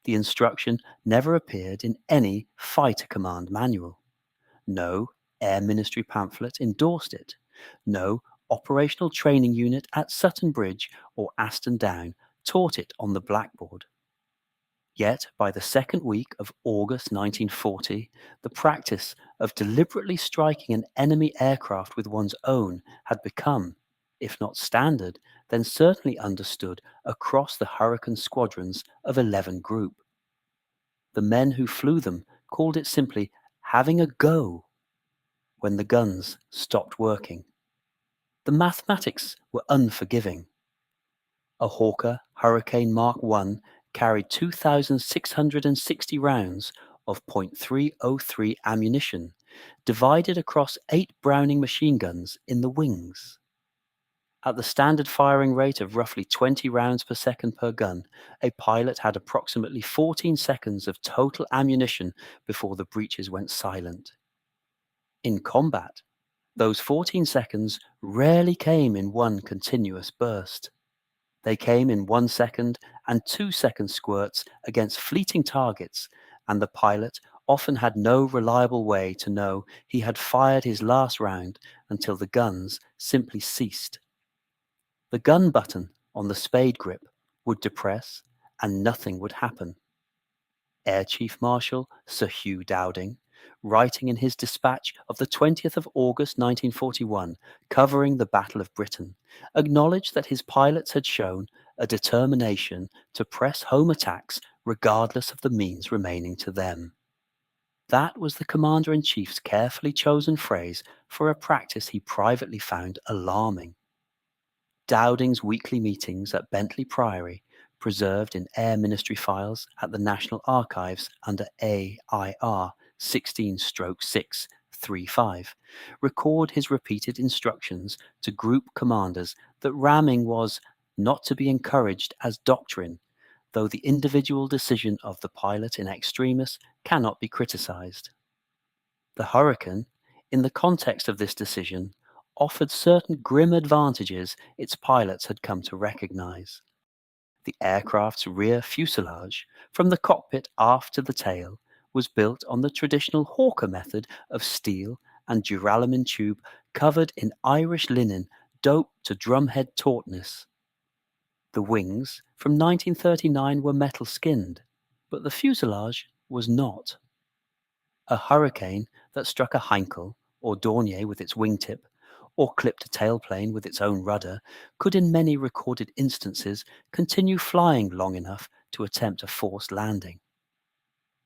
The instruction never appeared in any fighter command manual. No Air Ministry pamphlet endorsed it. No operational training unit at Sutton Bridge or Aston Down taught it on the blackboard. Yet by the second week of August 1940, the practice of deliberately striking an enemy aircraft with one's own had become, if not standard, then certainly understood across the Hurricane squadrons of 11 Group. The men who flew them called it simply having a go when the guns stopped working. The mathematics were unforgiving. A Hawker Hurricane Mark I carried 2,660 rounds of .303 ammunition, divided across 8 Browning machine guns in the wings. At the standard firing rate of roughly 20 rounds per second per gun, a pilot had approximately 14 seconds of total ammunition before the breeches went silent. In combat, those 14 seconds rarely came in one continuous burst. They came in 1 second and 2 second squirts against fleeting targets, and the pilot often had no reliable way to know he had fired his last round until the guns simply ceased. The gun button on the spade grip would depress and nothing would happen. Air Chief Marshal Sir Hugh Dowding, writing in his dispatch of the 20th of August 1941, covering the Battle of Britain, acknowledged that his pilots had shown a determination to press home attacks regardless of the means remaining to them. That was the Commander-in-Chief's carefully chosen phrase for a practice he privately found alarming. Dowding's weekly meetings at Bentley Priory, preserved in Air Ministry files at the National Archives under AIR 16/635, record his repeated instructions to group commanders that ramming was not to be encouraged as doctrine, though the individual decision of the pilot in extremis cannot be criticized. The Hurricane, in the context of this decision, offered certain grim advantages its pilots had come to recognize. The aircraft's rear fuselage, from the cockpit aft to the tail, was built on the traditional Hawker method of steel and duralumin tube covered in Irish linen doped to drumhead tautness. The wings from 1939 were metal-skinned, but the fuselage was not. A Hurricane that struck a Heinkel or Dornier with its wingtip, or clipped a tailplane with its own rudder, could in many recorded instances continue flying long enough to attempt a forced landing.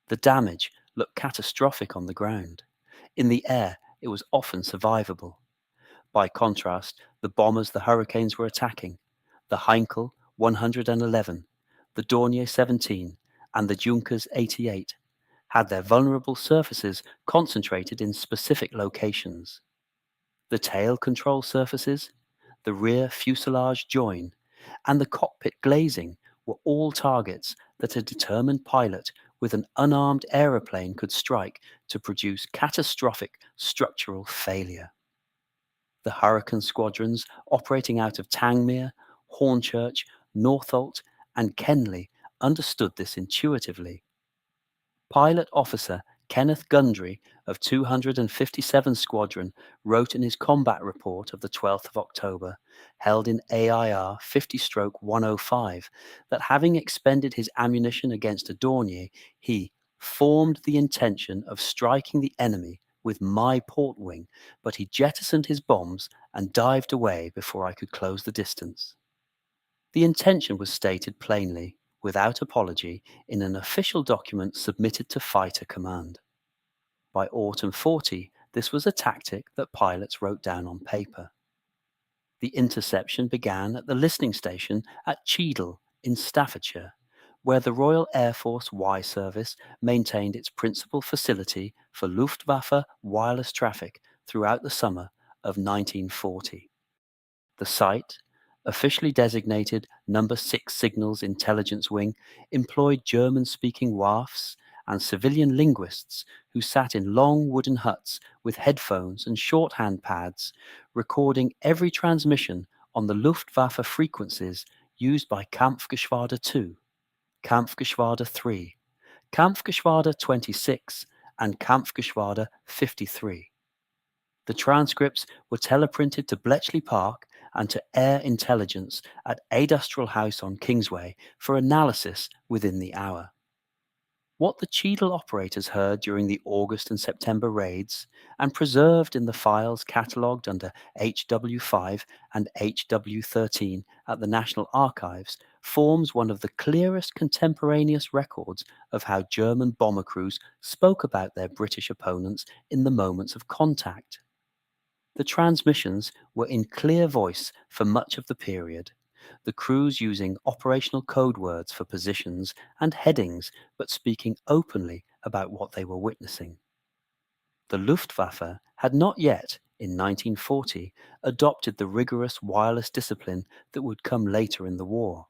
The damage looked catastrophic on the ground. In the air, it was often survivable. By contrast, the bombers the Hurricanes were attacking, the Heinkel 111, the Dornier 17, and the Junkers 88, had their vulnerable surfaces concentrated in specific locations. The tail control surfaces, the rear fuselage join, and the cockpit glazing were all targets that a determined pilot with an unarmed aeroplane could strike to produce catastrophic structural failure. The Hurricane squadrons operating out of Tangmere, Hornchurch, Northolt, and Kenley understood this intuitively. Pilot Officer Kenneth Gundry of 257 Squadron wrote in his combat report of the 12th of October, held in AIR 50/105, that having expended his ammunition against a Dornier, he formed the intention of striking the enemy with my port wing, but he jettisoned his bombs and dived away before I could close the distance. The intention was stated plainly, without apology, in an official document submitted to Fighter Command. By autumn 40, this was a tactic that pilots wrote down on paper. The interception began at the listening station at Cheadle in Staffordshire, where the Royal Air Force Y Service maintained its principal facility for Luftwaffe wireless traffic throughout the summer of 1940. The site, officially designated No. 6 Signals Intelligence Wing, employed German-speaking WAFs and civilian linguists who sat in long wooden huts with headphones and shorthand pads, recording every transmission on the Luftwaffe frequencies used by Kampfgeschwader II. Kampfgeschwader 3, Kampfgeschwader 26, and Kampfgeschwader 53. The transcripts were teleprinted to Bletchley Park and to Air Intelligence at Industrial House on Kingsway for analysis within the hour. What the Cheadle operators heard during the August and September raids, and preserved in the files catalogued under HW5 and HW13 at the National Archives, forms one of the clearest contemporaneous records of how German bomber crews spoke about their British opponents in the moments of contact. The transmissions were in clear voice for much of the period, the crews using operational code words for positions and headings, but speaking openly about what they were witnessing. The Luftwaffe had not yet, in 1940, adopted the rigorous wireless discipline that would come later in the war.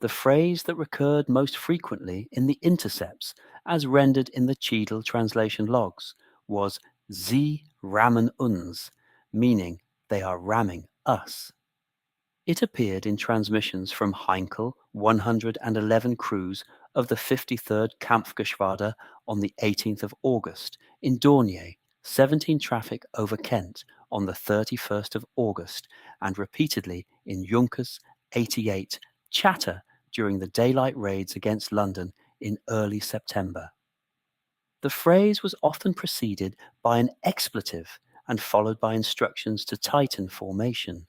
The phrase that recurred most frequently in the intercepts, as rendered in the Cheadle translation logs, was "Sie rammen uns," meaning they are ramming us. It appeared in transmissions from Heinkel 111 crews of the 53rd Kampfgeschwader on the 18th of August, in Dornier, 17 traffic over Kent on the 31st of August, and repeatedly in Junkers 88 chatter during the daylight raids against London in early September. The phrase was often preceded by an expletive and followed by instructions to tighten formation,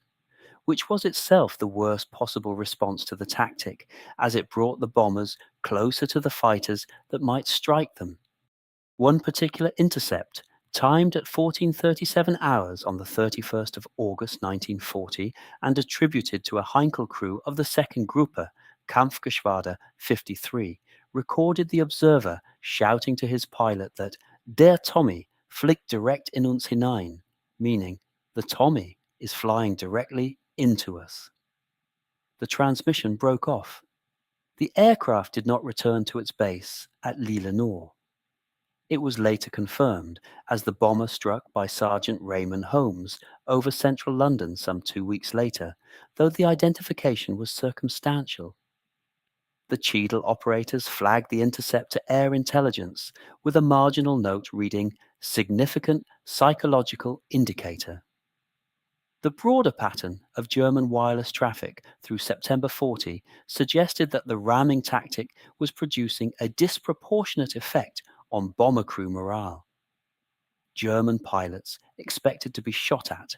which was itself the worst possible response to the tactic, as it brought the bombers closer to the fighters that might strike them. One particular intercept, timed at 14:37 hours on the 31st of August 1940 and attributed to a Heinkel crew of the 2nd Gruppe, Kampfgeschwader 53, recorded the observer shouting to his pilot that "Der Tommy fliegt direkt in uns hinein," meaning the Tommy is flying directly into us. The transmission broke off. The aircraft did not return to its base at Lille Nord. It was later confirmed as the bomber struck by Sergeant Raymond Holmes over central London some 2 weeks later, though the identification was circumstantial. The Cheadle operators flagged the intercept to Air Intelligence with a marginal note reading "Significant Psychological Indicator." The broader pattern of German wireless traffic through September 40 suggested that the ramming tactic was producing a disproportionate effect on bomber crew morale. German pilots expected to be shot at.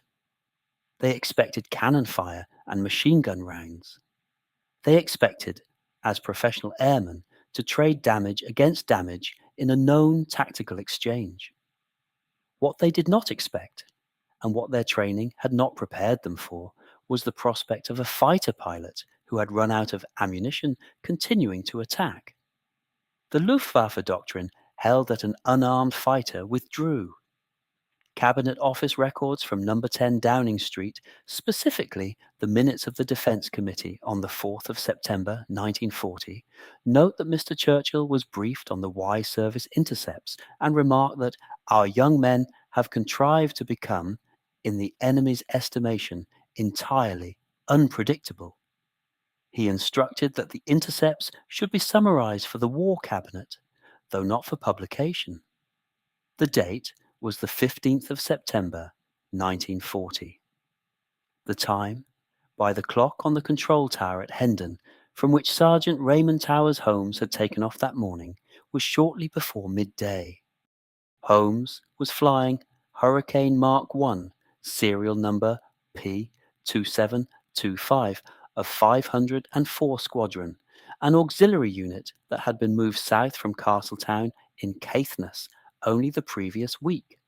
They expected cannon fire and machine gun rounds. They expected, as professional airmen, to trade damage against damage in a known tactical exchange. What they did not expect, and what their training had not prepared them for, was the prospect of a fighter pilot who had run out of ammunition continuing to attack. The Luftwaffe doctrine held that an unarmed fighter withdrew. Cabinet Office records from No. 10 Downing Street, specifically the minutes of the Defence Committee on the 4th of September 1940, note that Mr. Churchill was briefed on the Y Service intercepts and remarked that "our young men have contrived to become, in the enemy's estimation, entirely unpredictable." He instructed that the intercepts should be summarized for the War Cabinet, though not for publication. The date was the 15th of September, 1940. The time, by the clock on the control tower at Hendon, from which Sergeant Raymond Holmes had taken off that morning, was shortly before midday. Holmes was flying Hurricane Mark I, serial number P2725 of 504 Squadron, an auxiliary unit that had been moved south from Castletown in Caithness only the previous week.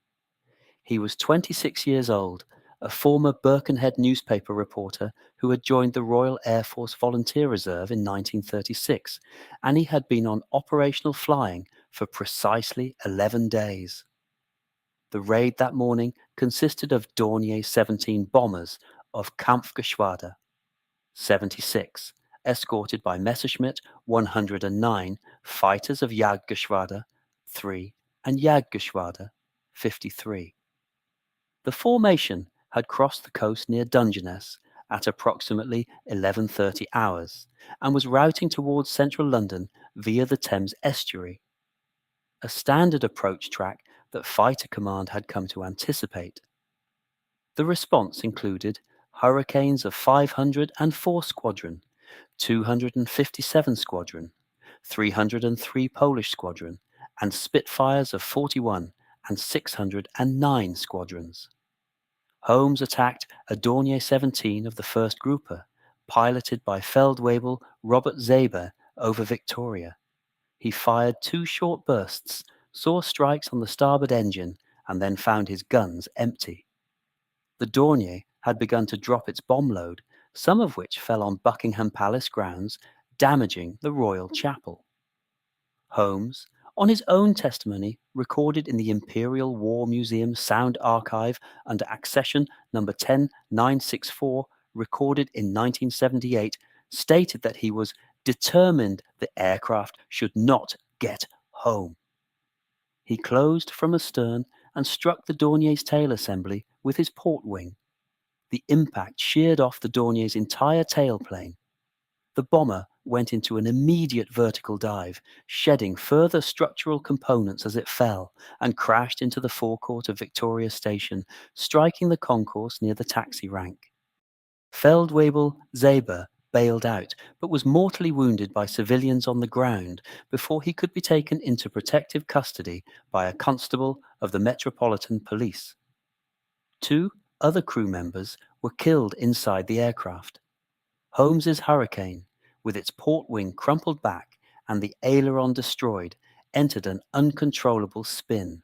He was 26 years old, a former Birkenhead newspaper reporter who had joined the Royal Air Force Volunteer Reserve in 1936, and he had been on operational flying for precisely 11 days. The raid that morning consisted of Dornier 17 bombers of Kampfgeschwader 76, escorted by Messerschmitt 109 fighters of Jagdgeschwader 3 and Jagdgeschwader 53. The formation had crossed the coast near Dungeness at approximately 11:30 hours and was routing towards central London via the Thames estuary, a standard approach track that Fighter Command had come to anticipate. The response included hurricanes of 504 Squadron, 257 Squadron, 303 Polish Squadron, and Spitfires of 41 and 609 squadrons. Holmes attacked a Dornier 17 of the 1st Grouper, piloted by Feldwebel Robert Zaber over Victoria. He fired 2 short bursts, saw strikes on the starboard engine, and then found his guns empty. The Dornier had begun to drop its bomb load, some of which fell on Buckingham Palace grounds, damaging the Royal Chapel. Holmes, on his own testimony recorded in the Imperial War Museum Sound Archive under accession number 10964, recorded in 1978, stated that he was determined the aircraft should not get home. He closed from astern and struck the Dornier's tail assembly with his port wing. The impact sheared off the Dornier's entire tailplane. The bomber went into an immediate vertical dive, shedding further structural components as it fell, and crashed into the forecourt of Victoria Station, striking the concourse near the taxi rank. Feldwebel Zaber bailed out, but was mortally wounded by civilians on the ground before he could be taken into protective custody by a constable of the Metropolitan Police. 2 other crew members were killed inside the aircraft. Holmes's Hurricane, with its port wing crumpled back and the aileron destroyed, entered an uncontrollable spin.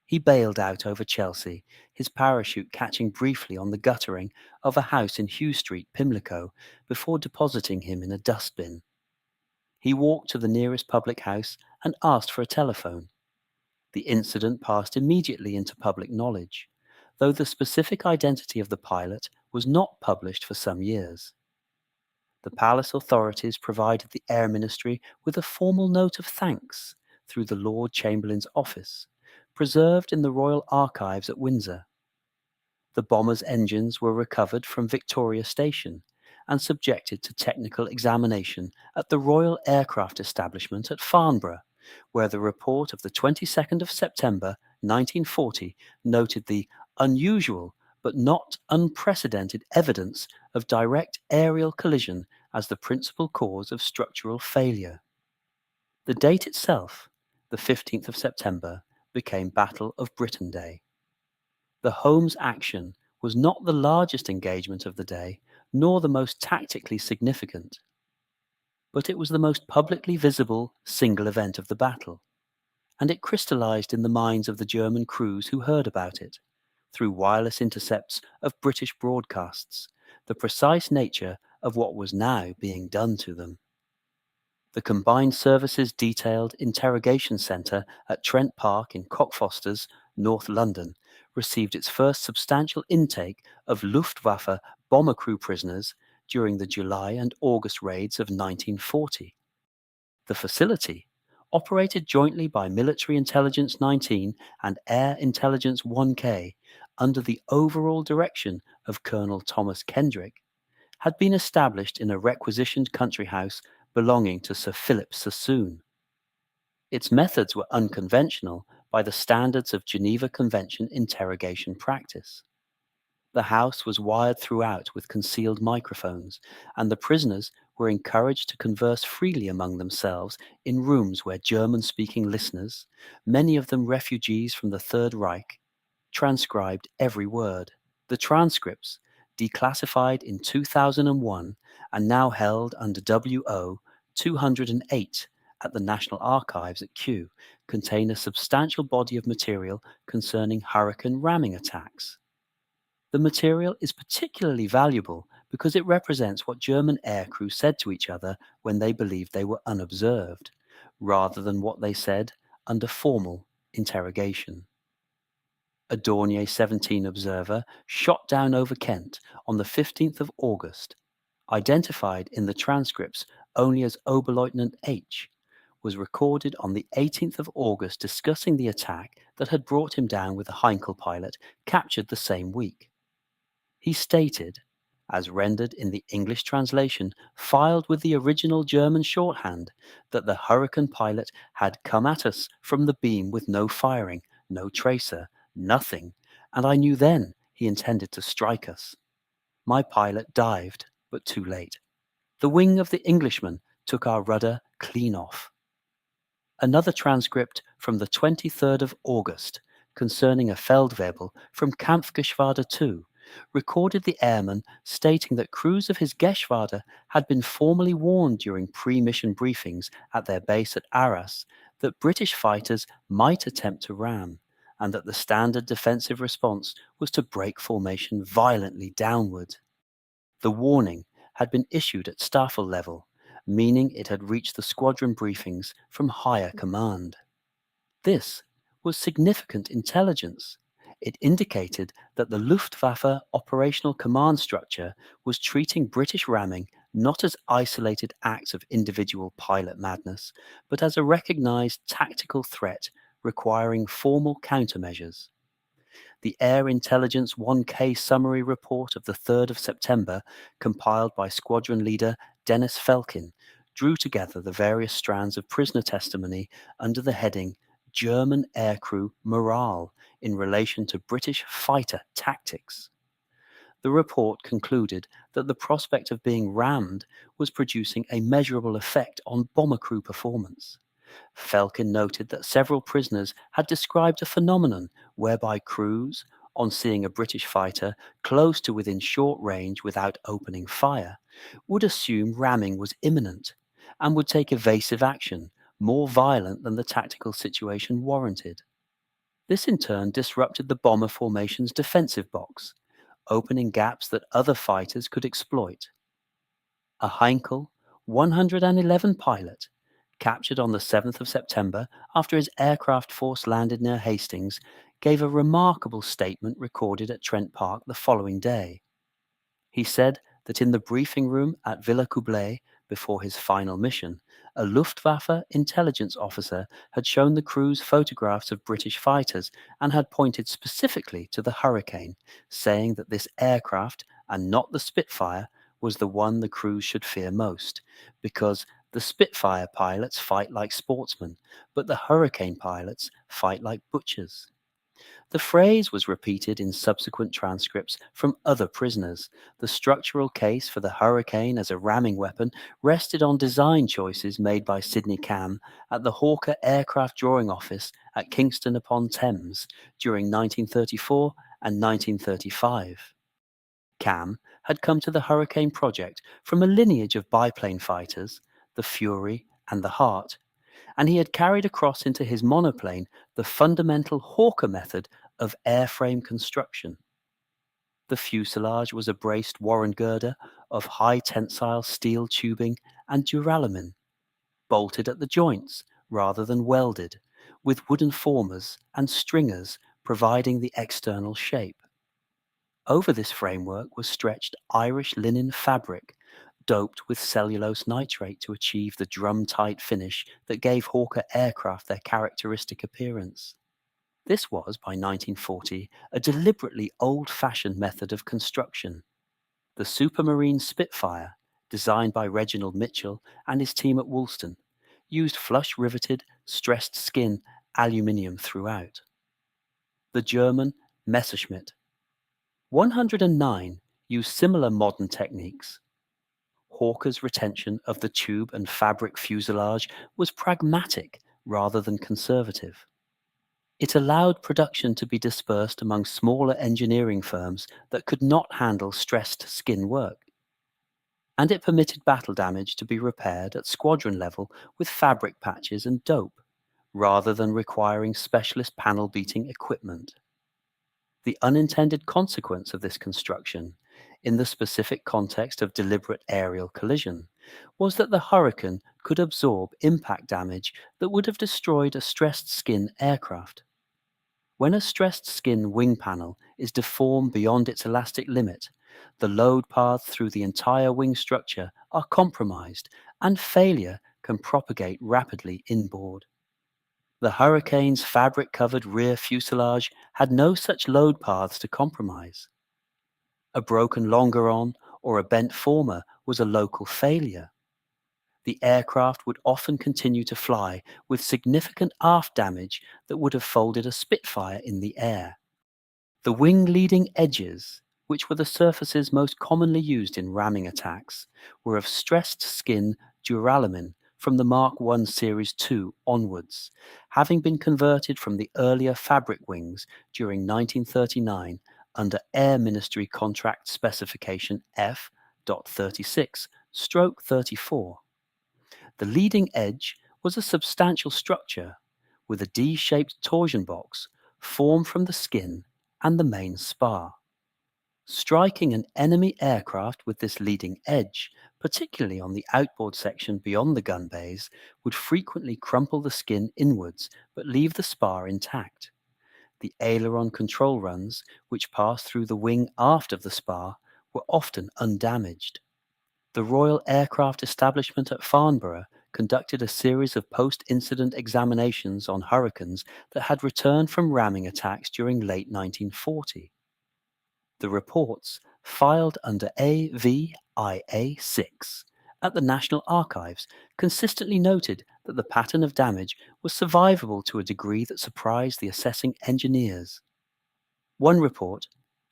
He bailed out over Chelsea, his parachute catching briefly on the guttering of a house in Hugh Street, Pimlico, before depositing him in a dustbin. He walked to the nearest public house and asked for a telephone. The incident passed immediately into public knowledge, though the specific identity of the pilot was not published for some years. The palace authorities provided the Air Ministry with a formal note of thanks through the Lord Chamberlain's office, preserved in the Royal Archives at Windsor. The bomber's engines were recovered from Victoria Station and subjected to technical examination at the Royal Aircraft Establishment at Farnborough, where the report of the 22nd of September 1940 noted the unusual but not unprecedented evidence of direct aerial collision as the principal cause of structural failure. The date itself, the 15th of September, became Battle of Britain Day. The Holmes action was not the largest engagement of the day, nor the most tactically significant, but it was the most publicly visible single event of the battle, and it crystallized in the minds of the German crews who heard about it, through wireless intercepts of British broadcasts, the precise nature of what was now being done to them. The Combined Services Detailed Interrogation Centre at Trent Park in Cockfosters, North London, received its first substantial intake of Luftwaffe bomber crew prisoners during the July and August raids of 1940. The facility, operated jointly by Military Intelligence 19 and Air Intelligence 1K under the overall direction of Colonel Thomas Kendrick, had been established in a requisitioned country house belonging to Sir Philip Sassoon. Its methods were unconventional by the standards of Geneva Convention interrogation practice. The house was wired throughout with concealed microphones, and the prisoners were encouraged to converse freely among themselves in rooms where German-speaking listeners, many of them refugees from the Third Reich, transcribed every word. The transcripts, declassified in 2001 and now held under WO 208 at the National Archives at Kew, contain a substantial body of material concerning hurricane ramming attacks. The material is particularly valuable because it represents what German aircrew said to each other when they believed they were unobserved, rather than what they said under formal interrogation. A Dornier 17 observer shot down over Kent on the 15th of August, identified in the transcripts only as Oberleutnant H, was recorded on the 18th of August discussing the attack that had brought him down with a Heinkel pilot captured the same week. He stated, as rendered in the English translation filed with the original German shorthand, that the Hurricane pilot had come at us from the beam with no firing, no tracer, nothing, and I knew then he intended to strike us. My pilot dived, but too late. The wing of the Englishman took our rudder clean off. Another transcript from the 23rd of August concerning a Feldwebel from Kampfgeschwader 2 recorded the airman stating that crews of his Geschwader had been formally warned during pre-mission briefings at their base at Arras that British fighters might attempt to ram, and that the standard defensive response was to break formation violently downward. The warning had been issued at Staffel level, meaning it had reached the squadron briefings from higher command. This was significant intelligence. It indicated that the Luftwaffe operational command structure was treating British ramming not as isolated acts of individual pilot madness, but as a recognized tactical threat requiring formal countermeasures. The Air Intelligence 1K summary report of the 3rd of September, compiled by squadron leader Dennis Felkin, drew together the various strands of prisoner testimony under the heading German Aircrew Morale in relation to British fighter tactics. The report concluded that the prospect of being rammed was producing a measurable effect on bomber crew performance. Felkin noted that several prisoners had described a phenomenon whereby crews, on seeing a British fighter close to within short range without opening fire, would assume ramming was imminent and would take evasive action, more violent than the tactical situation warranted. This in turn disrupted the bomber formation's defensive box, opening gaps that other fighters could exploit. A Heinkel 111 pilot, captured on the 7th of September after his aircraft force landed near Hastings, gave a remarkable statement recorded at Trent Park the following day. He said that in the briefing room at Villa Coublay, before his final mission, a Luftwaffe intelligence officer had shown the crews photographs of British fighters and had pointed specifically to the Hurricane, saying that this aircraft, and not the Spitfire, was the one the crews should fear most, because the Spitfire pilots fight like sportsmen, but the Hurricane pilots fight like butchers. The phrase was repeated in subsequent transcripts from other prisoners. The structural case for the Hurricane as a ramming weapon rested on design choices made by Sydney Camm at the Hawker Aircraft Drawing Office at Kingston upon Thames during 1934 and 1935. Camm had come to the Hurricane project from a lineage of biplane fighters, the Fury and the Hart, and he had carried across into his monoplane the fundamental Hawker method of airframe construction. The fuselage was a braced Warren girder of high tensile steel tubing and duralumin, bolted at the joints rather than welded, with wooden formers and stringers providing the external shape. Over this framework was stretched Irish linen fabric, doped with cellulose nitrate to achieve the drum-tight finish that gave Hawker aircraft their characteristic appearance. This was, by 1940, a deliberately old-fashioned method of construction. The Supermarine Spitfire, designed by Reginald Mitchell and his team at Woolston, used flush-riveted, stressed skin aluminium throughout. The German Messerschmitt 109 used similar modern techniques. Hawker's retention of the tube and fabric fuselage was pragmatic rather than conservative. It allowed production to be dispersed among smaller engineering firms that could not handle stressed skin work. And it permitted battle damage to be repaired at squadron level with fabric patches and dope, rather than requiring specialist panel beating equipment. The unintended consequence of this construction, in the specific context of deliberate aerial collision, was that the Hurricane could absorb impact damage that would have destroyed a stressed skin aircraft. When a stressed skin wing panel is deformed beyond its elastic limit, the load paths through the entire wing structure are compromised, and failure can propagate rapidly inboard. The Hurricane's fabric-covered rear fuselage had no such load paths to compromise. A broken longeron or a bent former was a local failure. The aircraft would often continue to fly with significant aft damage that would have folded a Spitfire in the air. The wing leading edges, which were the surfaces most commonly used in ramming attacks, were of stressed skin duralumin from the Mark I Series II onwards, having been converted from the earlier fabric wings during 1939 under Air Ministry Contract Specification F.36/34. The leading edge was a substantial structure with a D-shaped torsion box formed from the skin and the main spar. Striking an enemy aircraft with this leading edge, particularly on the outboard section beyond the gun bays, would frequently crumple the skin inwards but leave the spar intact. The aileron control runs, which passed through the wing aft of the spar, were often undamaged. The Royal Aircraft Establishment at Farnborough conducted a series of post-incident examinations on Hurricanes that had returned from ramming attacks during late 1940. The reports, filed under AVIA 6 at the National Archives, consistently noted that the pattern of damage was survivable to a degree that surprised the assessing engineers. One report,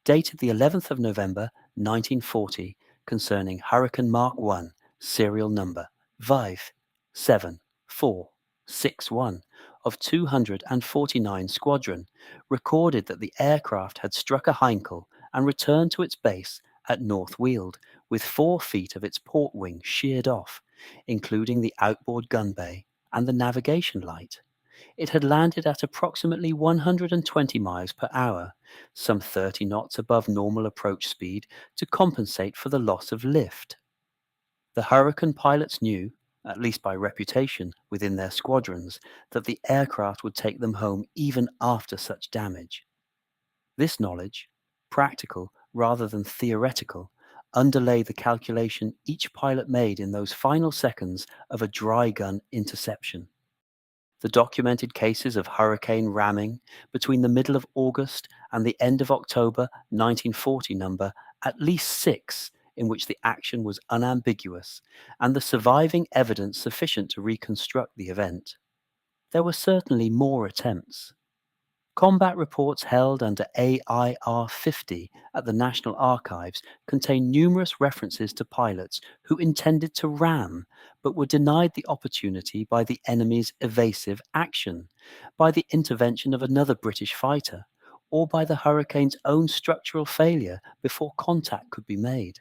dated the 11th of November 1940, concerning Hurricane Mark I, serial number 57461 of 249 Squadron, recorded that the aircraft had struck a Heinkel and returned to its base at North Weald with 4 feet of its port wing sheared off, including the outboard gun bay and the navigation light. It had landed at approximately 120 miles per hour, some 30 knots above normal approach speed, to compensate for the loss of lift. The Hurricane pilots knew, at least by reputation within their squadrons, that the aircraft would take them home even after such damage. This knowledge, practical rather than theoretical, underlay the calculation each pilot made in those final seconds of a dry gun interception. The documented cases of hurricane ramming between the middle of August and the end of October 1940 number at least 6 in which the action was unambiguous, and the surviving evidence sufficient to reconstruct the event. There were certainly more attempts. Combat reports held under AIR 50 at the National Archives contain numerous references to pilots who intended to ram but were denied the opportunity by the enemy's evasive action, by the intervention of another British fighter, or by the Hurricane's own structural failure before contact could be made.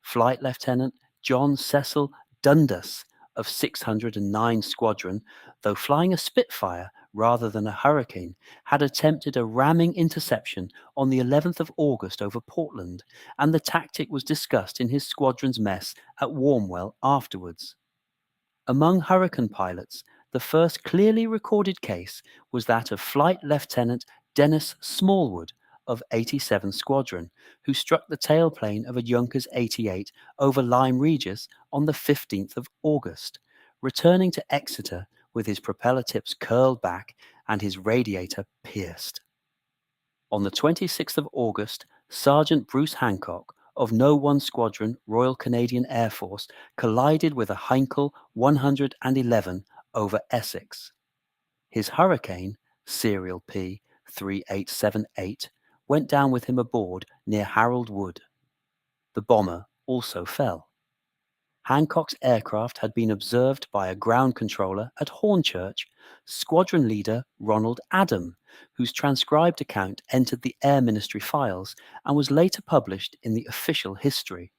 Flight Lieutenant John Cecil Dundas of 609 Squadron, though flying a Spitfire rather than a Hurricane, had attempted a ramming interception on the 11th of August over Portland, and the tactic was discussed in his squadron's mess at Warmwell afterwards. Among Hurricane pilots, the first clearly recorded case was that of Flight Lieutenant Dennis Smallwood of 87 Squadron, who struck the tailplane of a Junkers 88 over Lyme Regis on the 15th of August, returning to Exeter with his propeller tips curled back and his radiator pierced. On the 26th of August, Sergeant Bruce Hancock of No. 1 Squadron, Royal Canadian Air Force, collided with a Heinkel 111 over Essex. His Hurricane, serial P 3878, went down with him aboard near Harold Wood. The bomber also fell. Hancock's aircraft had been observed by a ground controller at Hornchurch, squadron leader Ronald Adam, whose transcribed account entered the Air Ministry files and was later published in the official history.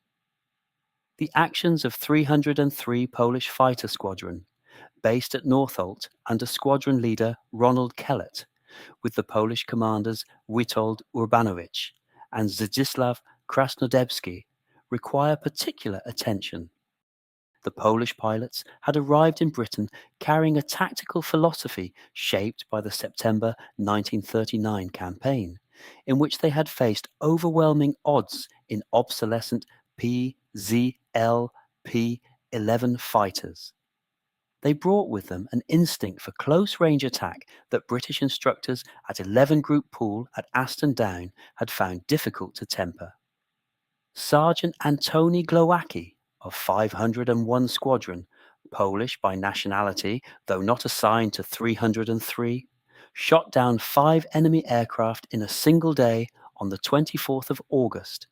The actions of 303 Polish Fighter Squadron, based at Northolt under squadron leader Ronald Kellett, with the Polish commanders Witold Urbanowicz and Zdzisław Krasnodębski, require particular attention. The Polish pilots had arrived in Britain carrying a tactical philosophy shaped by the September 1939 campaign, in which they had faced overwhelming odds in obsolescent PZL-P-11 fighters. They brought with them an instinct for close-range attack that British instructors at 11 Group Pool at Aston Down had found difficult to temper. Sergeant Antoni Glowacki of 501 Squadron, Polish by nationality, though not assigned to 303, shot down 5 enemy aircraft in a single day on the 24th of August,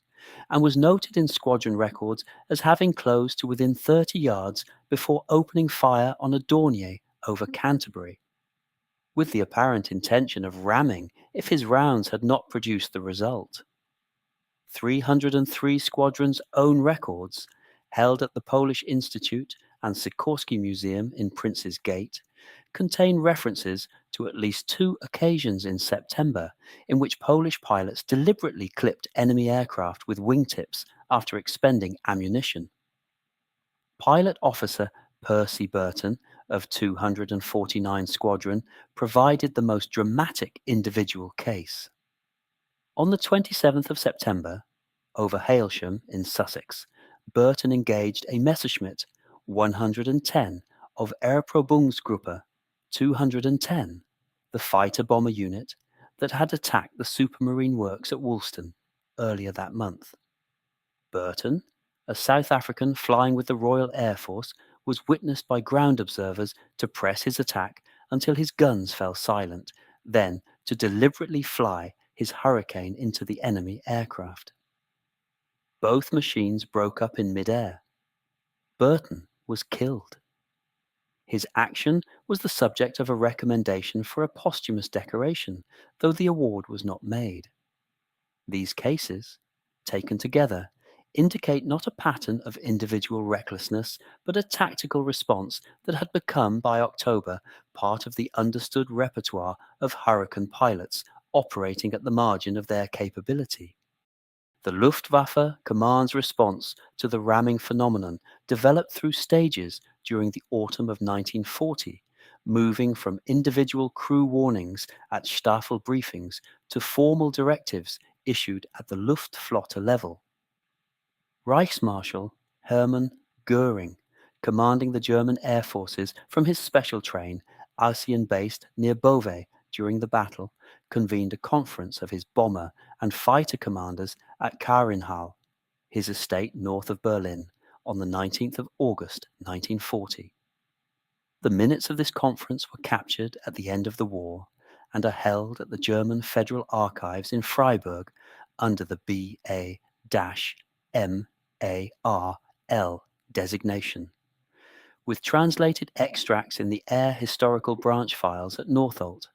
and was noted in squadron records as having closed to within 30 yards before opening fire on a Dornier over Canterbury, with the apparent intention of ramming if his rounds had not produced the result. 303 Squadron's own records, held at the Polish Institute and Sikorsky Museum in Prince's Gate, contain references to at least 2 occasions in September in which Polish pilots deliberately clipped enemy aircraft with wingtips after expending ammunition. Pilot Officer Percy Burton of 249 Squadron provided the most dramatic individual case. On the 27th of September, over Hailsham in Sussex, Burton engaged a Messerschmitt 110 of Erprobungsgruppe 210, the fighter bomber unit that had attacked the supermarine works at Woolston earlier that month. Burton, a South African flying with the Royal Air Force, was witnessed by ground observers to press his attack until his guns fell silent, then to deliberately fly his Hurricane into the enemy aircraft. Both machines broke up in mid-air. Burton was killed. His action was the subject of a recommendation for a posthumous decoration, though the award was not made. These cases, taken together, indicate not a pattern of individual recklessness, but a tactical response that had become, by October, part of the understood repertoire of Hurricane pilots operating at the margin of their capability. The Luftwaffe command's response to the ramming phenomenon developed through stages during the autumn of 1940, moving from individual crew warnings at Staffel briefings to formal directives issued at the Luftflotte level. Reichsmarschall Hermann Göring, commanding the German air forces from his special train, Alcyon-based near Beauvais during the battle, convened a conference of his bomber and fighter commanders at Karinhall, his estate north of Berlin, on the 19th of August 1940. The minutes of this conference were captured at the end of the war and are held at the German Federal Archives in Freiburg under the BA-MARL designation, with translated extracts in the Air Historical Branch files at Northolt.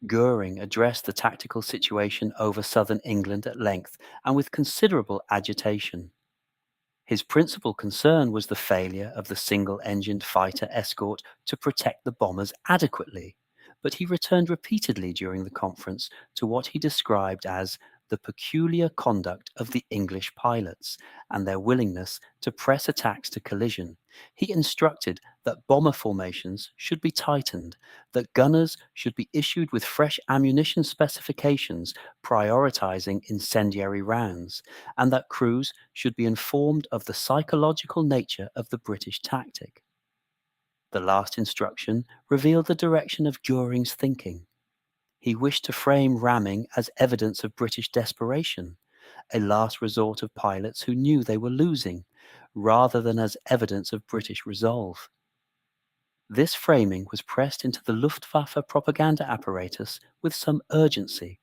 Göring addressed the tactical situation over southern England at length and with considerable agitation. His principal concern was the failure of the single-engined fighter escort to protect the bombers adequately, but he returned repeatedly during the conference to what he described as the peculiar conduct of the English pilots and their willingness to press attacks to collision. He instructed that bomber formations should be tightened, that gunners should be issued with fresh ammunition specifications prioritizing incendiary rounds, and that crews should be informed of the psychological nature of the British tactic. The last instruction revealed the direction of Göring's thinking. He wished to frame ramming as evidence of British desperation, a last resort of pilots who knew they were losing, rather than as evidence of British resolve. This framing was pressed into the Luftwaffe propaganda apparatus with some urgency.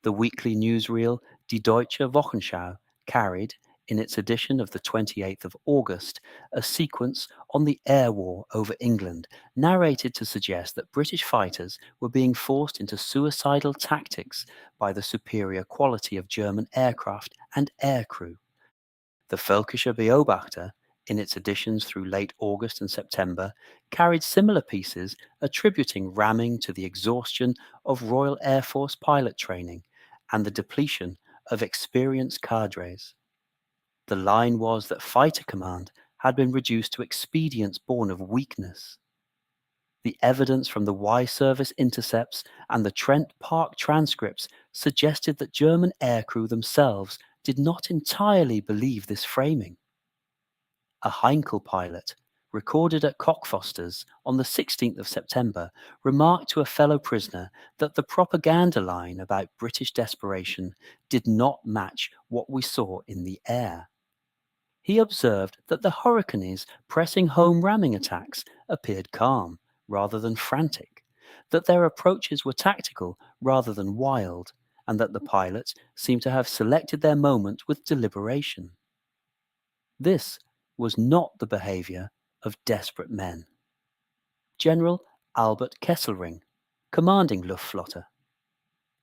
The weekly newsreel Die Deutsche Wochenschau carried, in its edition of the 28th of August, a sequence on the air war over England, narrated to suggest that British fighters were being forced into suicidal tactics by the superior quality of German aircraft and aircrew. The Völkischer Beobachter, in its editions through late August and September, carried similar pieces attributing ramming to the exhaustion of Royal Air Force pilot training and the depletion of experienced cadres. The line was that fighter command had been reduced to expedients born of weakness. The evidence from the Y Service intercepts and the Trent Park transcripts suggested that German aircrew themselves did not entirely believe this framing. A Heinkel pilot, recorded at Cockfosters on the 16th of September, remarked to a fellow prisoner that the propaganda line about British desperation did not match what we saw in the air. He observed that the Hurricanes pressing home ramming attacks appeared calm rather than frantic, that their approaches were tactical rather than wild, and that the pilots seemed to have selected their moment with deliberation. This was not the behaviour of desperate men. General Albert Kesselring, commanding Luftwaffe.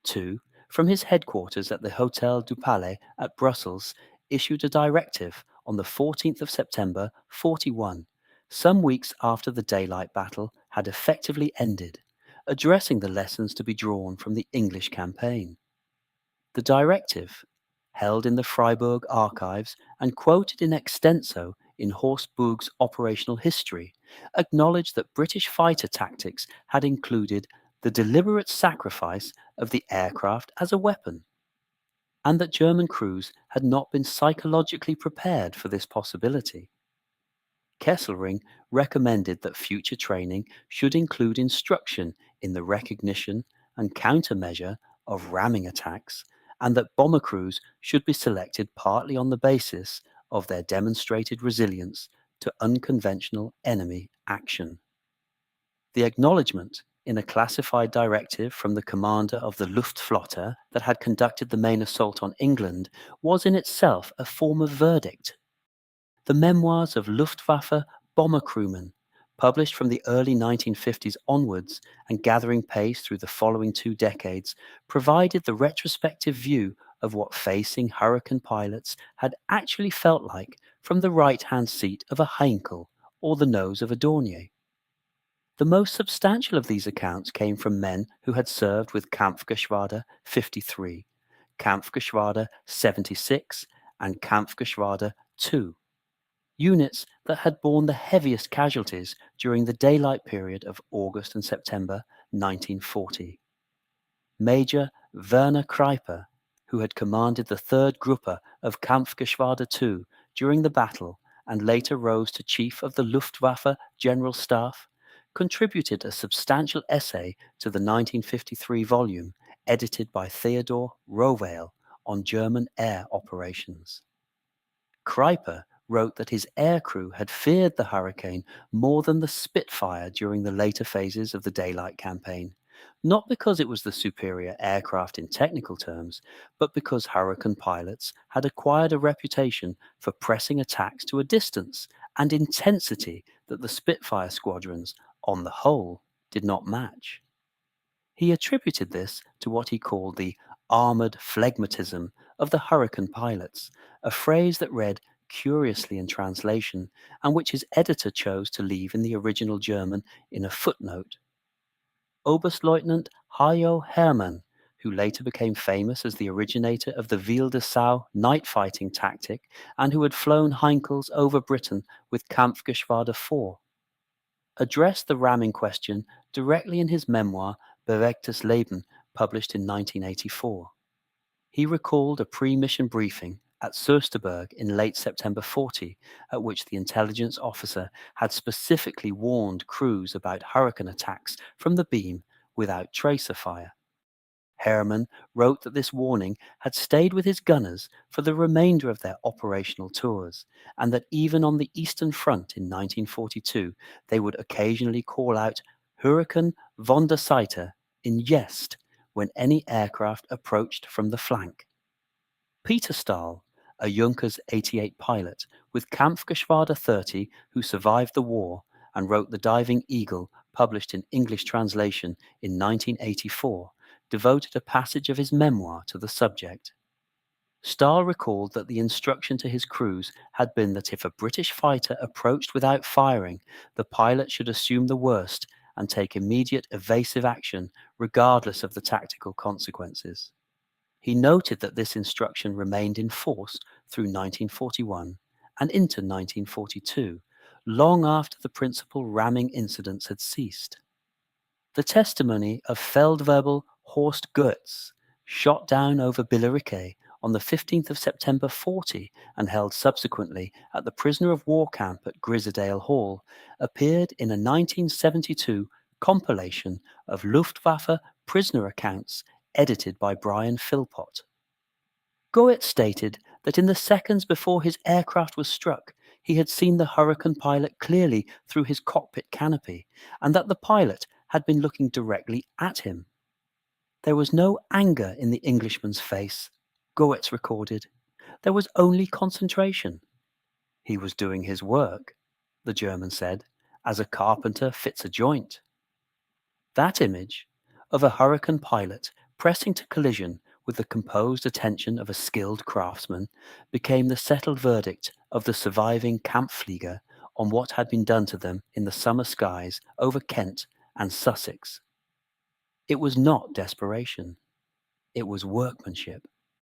2. From his headquarters at the Hotel du Palais at Brussels, issued a directive on the 14th of September 41, some weeks after the daylight battle had effectively ended, addressing the lessons to be drawn from the English campaign. The directive, held in the Freiburg archives and quoted in extenso in Horst Boog's operational history, acknowledged that British fighter tactics had included the deliberate sacrifice of the aircraft as a weapon, and that German crews had not been psychologically prepared for this possibility. Kesselring recommended that future training should include instruction in the recognition and countermeasure of ramming attacks, and that bomber crews should be selected partly on the basis of their demonstrated resilience to unconventional enemy action. The acknowledgement in a classified directive from the commander of the Luftwaffe that had conducted the main assault on England was in itself a form of verdict. The memoirs of Luftwaffe bomber crewmen, published from the early 1950s onwards and gathering pace through the following 2 decades, provided the retrospective view of what facing Hurricane pilots had actually felt like from the right-hand seat of a Heinkel or the nose of a Dornier. The most substantial of these accounts came from men who had served with Kampfgeschwader 53, Kampfgeschwader 76, and Kampfgeschwader 2, units that had borne the heaviest casualties during the daylight period of August and September 1940. Major Werner Kreipe, who had commanded the 3rd Gruppe of Kampfgeschwader 2 during the battle and later rose to Chief of the Luftwaffe General Staff, contributed a substantial essay to the 1953 volume edited by Theodor Rowehl on German air operations. Kreipe wrote that his aircrew had feared the Hurricane more than the Spitfire during the later phases of the daylight campaign, not because it was the superior aircraft in technical terms, but because Hurricane pilots had acquired a reputation for pressing attacks to a distance and intensity that the Spitfire squadrons, on the whole, did not match. He attributed this to what he called the armoured phlegmatism of the Hurricane pilots, a phrase that read curiously in translation and which his editor chose to leave in the original German in a footnote. Oberstleutnant Hajo Hermann, who later became famous as the originator of the Ville de Sau night fighting tactic and who had flown Heinkels over Britain with Kampfgeschwader 4, addressed the ramming question directly in his memoir Bewegtes Leben, published in 1984. He recalled a pre-mission briefing at Soesterberg in late September 40, at which the intelligence officer had specifically warned crews about Hurricane attacks from the beam without tracer fire. Hermann wrote that this warning had stayed with his gunners for the remainder of their operational tours, and that even on the Eastern Front in 1942 they would occasionally call out Hurricane von der Seite in jest when any aircraft approached from the flank. Peter Stahl, a Junkers 88 pilot with Kampfgeschwader 30 who survived the war and wrote The Diving Eagle, published in English translation in 1984, devoted a passage of his memoir to the subject. Stahl recalled that the instruction to his crews had been that if a British fighter approached without firing, the pilot should assume the worst and take immediate evasive action regardless of the tactical consequences. He noted that this instruction remained in force through 1941 and into 1942, long after the principal ramming incidents had ceased. The testimony of Feldwebel Horst Goetz, shot down over Billericay on the 15th of September 40 and held subsequently at the prisoner of war camp at Grizzdale Hall, appeared in a 1972 compilation of Luftwaffe prisoner accounts edited by Brian Philpott. Goetz stated that in the seconds before his aircraft was struck, he had seen the Hurricane pilot clearly through his cockpit canopy, and that the pilot had been looking directly at him. There was no anger in the Englishman's face, Goetz recorded. There was only concentration. He was doing his work, the German said, as a carpenter fits a joint. That image of a Hurricane pilot pressing to collision with the composed attention of a skilled craftsman became the settled verdict of the surviving Kampfflieger on what had been done to them in the summer skies over Kent and Sussex. It was not desperation. It was workmanship.